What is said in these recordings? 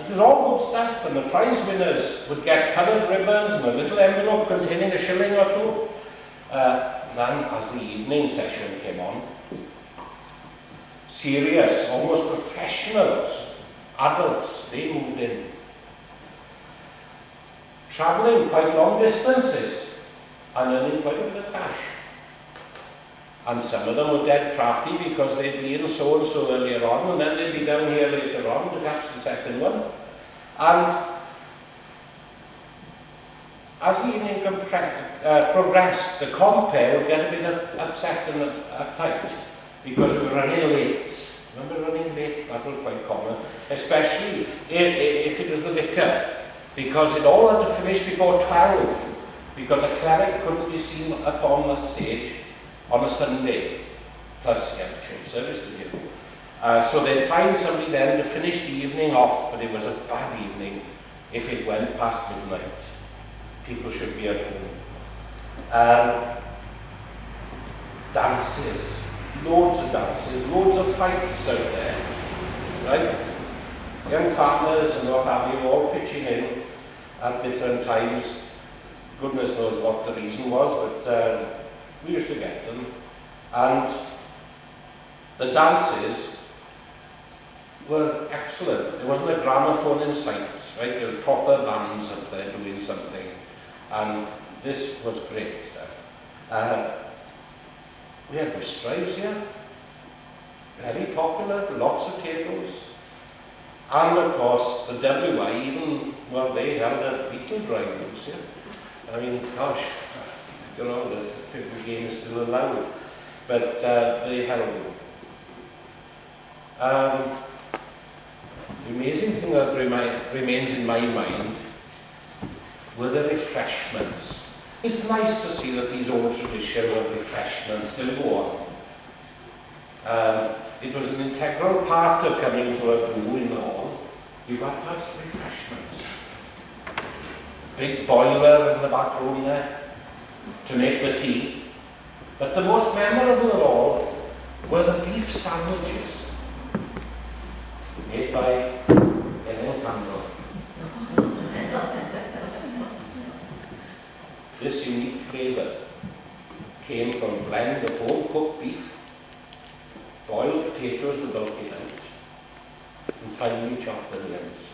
It was all good stuff, and the prize winners would get coloured ribbons and a little envelope containing a shilling or two. Then, as the evening session came on, serious, almost professionals, adults, they moved in. Travelling quite long distances and earning quite a bit of cash. And some of them were dead crafty because they'd be in so-and-so earlier on, and then they'd be down here later on to catch the second one. And as the evening progressed, the compere would get a bit upset and uptight because we were running late. Remember running late? That was quite common, especially if it was the vicar, because it all had to finish before 12, because a cleric couldn't be seen up on the stage on a Sunday, plus he had a church service to give. So they'd find somebody then to finish the evening off, but it was a bad evening if it went past midnight. People should be at home. Dances, loads of fights out there, right? Young farmers and what have you all pitching in at different times. Goodness knows what the reason was, but we used to get them. And the dances were excellent. There wasn't a gramophone in sight, right? There was proper bands up there doing something. And this was great stuff. We had whist drives here. Very popular, lots of tables. And of course, the WI even, well, they held a beetle drive this year. I mean, gosh, you know, the 50 game is still allowed, but they held them. The amazing thing that remains in my mind were the refreshments. It's nice to see that these old traditions of refreshments still go on. It was an integral part of coming to a brew in the hall. You got to have some refreshments. Big boiler in the back room there to make the tea. But the most memorable of all were the beef sandwiches made by Ellen Campbell. This unique flavour came from a blend of whole cooked beef, boiled potatoes without it out, and finely chopped onions.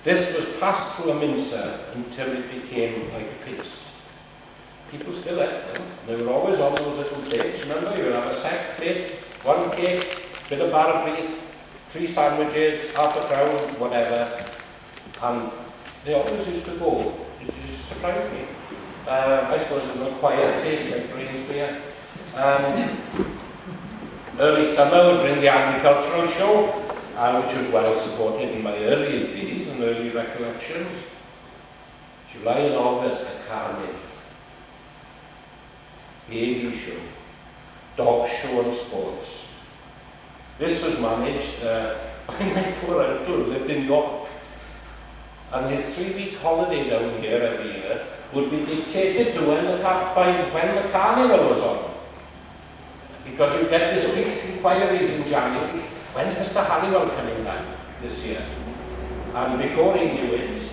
This was passed through a mincer until it became like a paste. People still ate them. They were always on those little plates. Remember, you would have a set plate, one cake, bit of bar of beef, 3 sandwiches, half a crown, whatever. And they always used to go. It surprised me. I suppose it was an acquired taste, like brains clear. Early summer would bring the agricultural show, which was well supported in my early days and early recollections. July and August, a carnival, baby show, dog show and sports. This was managed by my poor uncle who lived in York. And his 3-week holiday down here every year would be dictated to when the carnival was on. Because you get discreet inquiries in January, when's Mr. Halliwell coming back this year? And before he knew it,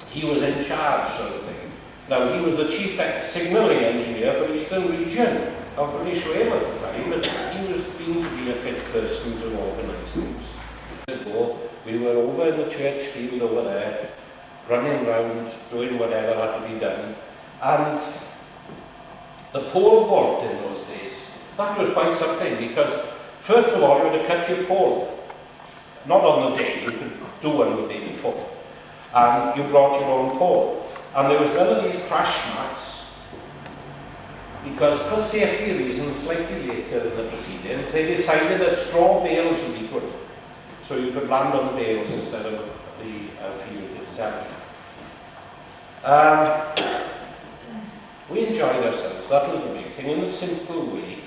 he was in charge, sort of thing. Now, he was the chief signalling engineer for the Eastern region of British Rail at the time, but he was deemed to be a fit person to organise things. So, we were over in the church field over there, running around, doing whatever had to be done. And the pole vault in those days, that was quite something, because first of all, you had to cut your pole. Not on the day, you could do one the day before. And you brought your own pole. And there was one of these crash mats, because for safety reasons, slightly later in the proceedings, they decided that straw bales would be good. So you could land on the bales instead of the field itself. We enjoyed ourselves. That was the big thing, in a simple way.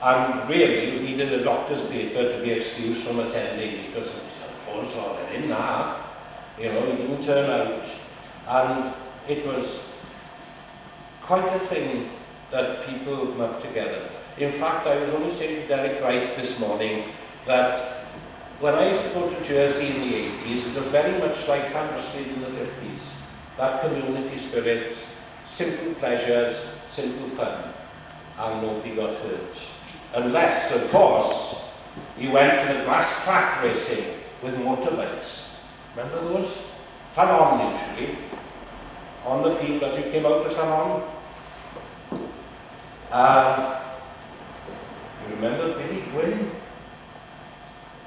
And really, you needed a doctor's paper to be excused from attending, because the phone's already in now. You know, he didn't turn out. And it was quite a thing that people knocked together. In fact, I was only saying to Derek Wright this morning that when I used to go to Jersey in the 80s, it was very much like Llanrhystud in the 50's. That community spirit, simple pleasures, simple fun, and nobody got hurt. Unless, of course, you went to the grass track racing with motorbikes. Remember those? Llanrhystud usually, on the field as you came out to Llanrhystud. You remember Billy Gwynn?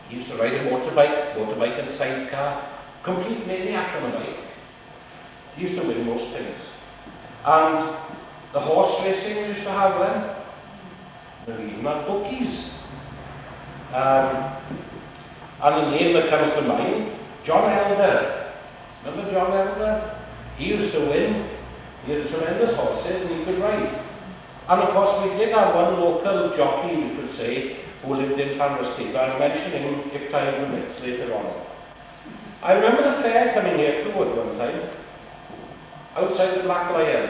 He used to ride a motorbike and sidecar, complete maniac on a bike. He used to win most things. And the horse racing we used to have then, we even had bookies. And a name that comes to mind, John Elder. Remember John Elder? He used to win. He had tremendous horses and he could ride. And of course we did have one local jockey, you could say, who lived in Llanrhystud. I'll mention him if time permits later on. I remember the fair coming here too at one time, outside the Black Lion.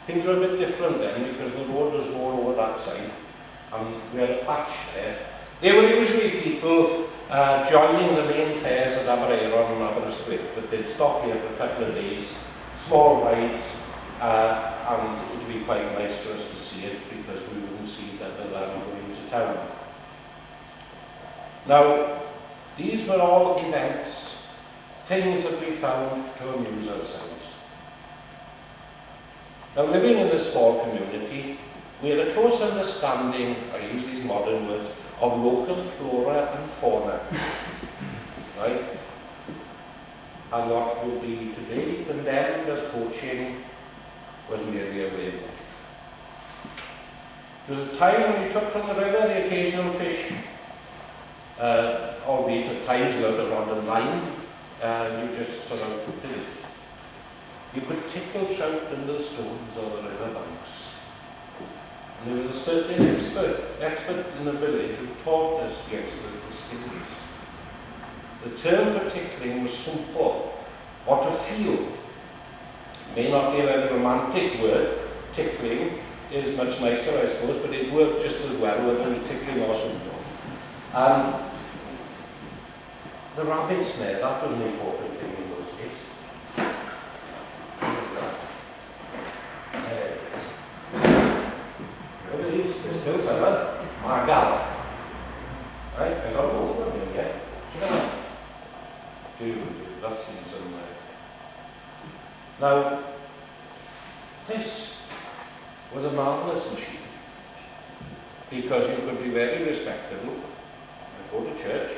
Things were a bit different then because the road was more over that side and we had a patch there. They were usually people joining the main fairs at Aberystwyth and Aberystwyth, but they'd stop here for a couple of days, small rides, and it would be quite nice for us to see it because we wouldn't see it other than going to town. Now, these were all events, things that we found to amuse ourselves. Now, living in this small community, we had a close understanding, I use these modern words, of local flora and fauna. Right? And what would be today condemned as poaching was merely a way of life. There was a time when you took from the river the occasional fish, albeit at times without a rod and line, and you just sort of did it. You could tickle trout under the stones or the river banks. And there was a certain expert in the village who taught us youngsters the skills. The term for tickling was sumpo, or to feel. It may not be a very romantic word. Tickling is much nicer, I suppose, but it worked just as well whether it was tickling or sumpo. And the rabbit snare, that was an important thing in those days. They're still selling. Margal. Right? I got both of them yet. That's seen somewhere. Now, this was a marvellous machine because you could be very respectable and go to church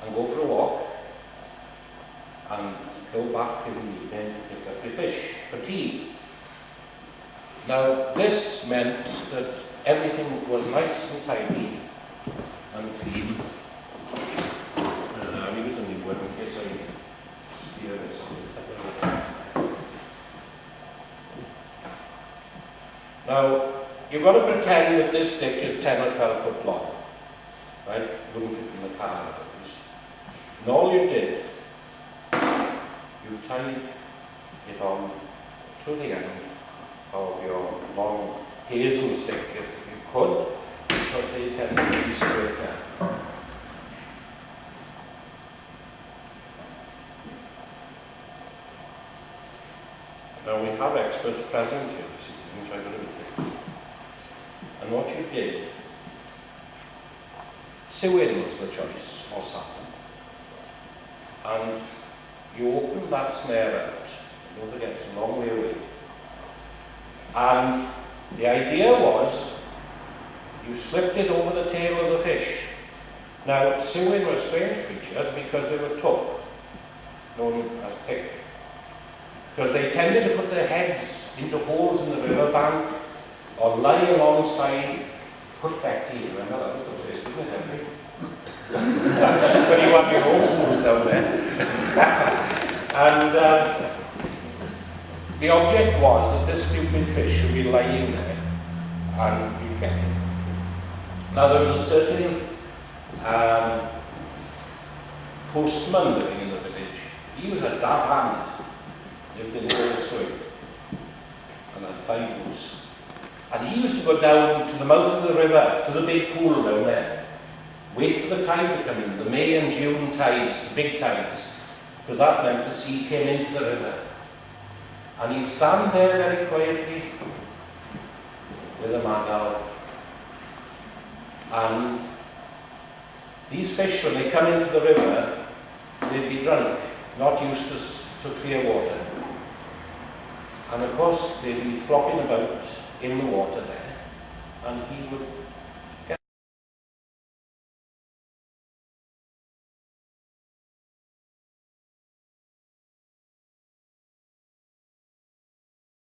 and go for a walk and go back in the evening to pick up your fish for tea. Now, this meant that everything was nice and tidy and clean. I'm using the word in case I steer this a little bit. Now, you've got to pretend that this stick is 10 or 12 foot long. Right? It wouldn't fit in the car. And all you did, you tied it on to the end of your long hazel stick, if you could, because they tend to be straight down. Now we have experts present here this evening, so I'm going to be quick. And what you did, Sewin was the choice, or salmon, and you opened that snare out. Don't forget, it's a long way away. And the idea was, you slipped it over the tail of the fish. Now, Sewin were strange creatures because they were tough, known as pig. Because they tended to put their heads into holes in the riverbank or lie alongside Putbecty. Remember, that was the place, didn't it, Henry? But you had your own pools down there. And the object was that this stupid fish should be lying there and you get it. Now there was a certain postman living in the village. He was a dab hand, lived in Aberystwyth and had 5 goose. And he used to go down to the mouth of the river, to the big pool down there. wait for the tide to come in, the May and June tides, the big tides, because that meant the sea came into the river. And he'd stand there very quietly with a magal. And these fish, when they come into the river, they'd be drunk, not used to clear water. And of course, they'd be flopping about in the water there, and he would